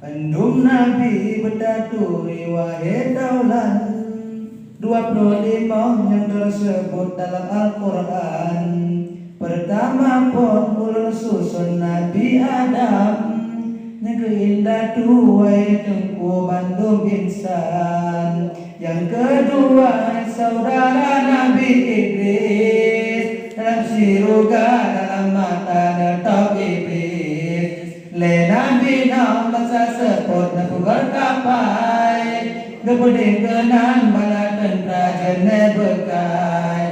Andum Nabi berdaturi wahai daulan 25 yang tersebut dalam Al-Quran. Pertama pun susun Nabi Adam, yang keindah dua tengku bandung insan. Yang kedua saudara Nabi Idris, dalam siruga dalam mata netok iblis. Le Nabi Nuh masa seput na berkapai, gepeding kenan bala tentera jene bekai.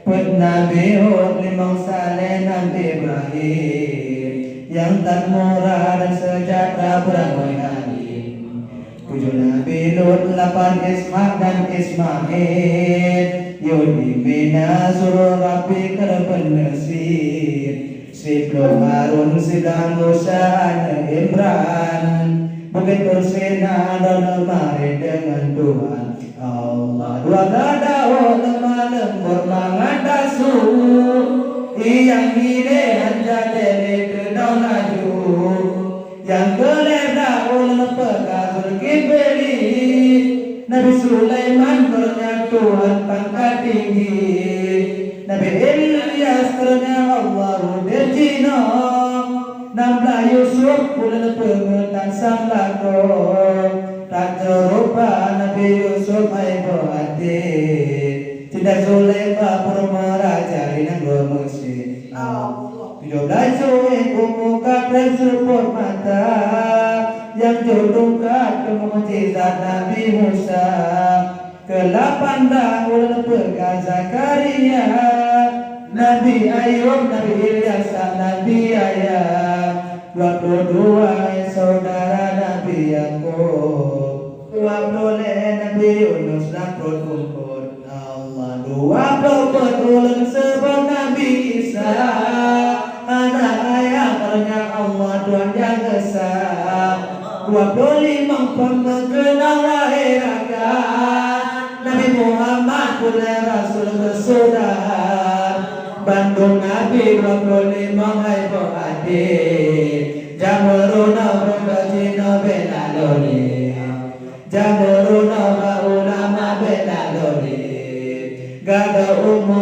Put Nabi Hud limang saleh Nabi Ibrahim, yang tak murah dan sejahtera beramai alim. 7 Nabi Lut, 8 Ishak dan Ismail, Yudi bina suruh Rabbi kerpenesir. 10 Harun sedang Musa dan Imran, Bukit Tursina dan mari dengan Tuhan Allah. 12 Daud lemah lembut mengatasu, yang ide hanjadele kedau laju. Yang kelep Daud lepeka Zulkifli, Nabi Sulaiman bernya Tuhan pangkat tinggi. Nabi Ilyas ternyata Allah berjina, 16 Yusuf bulan pengetan sang lakon. Tak serupa Nabi Yusuf aibu hati, tidak Zulaikha purma raja di negeri Mesir. 17 Zuhair pemuka tersebut mata, yang jodohkan kemujizat Nabi Musa. Ke-8 Daud pegang Zakaria, Nabi Ayub, Nabi Ilyas, Nabi Yahya. 22 saudara Nabi Yakub, 20 Nabi Yunus dan Hud. Allah 20 sebab Nabi Isa, anak ayah ternyata Allah Tuhan yang Esa. 25 mengenal lahir Nabi Muhammad punya Rasul bersaudara. Bandung Nabi 25 hai adik, Jamuruna Brodajina Belaloli, Jamuruna ulama Belaloli, Gada Ummu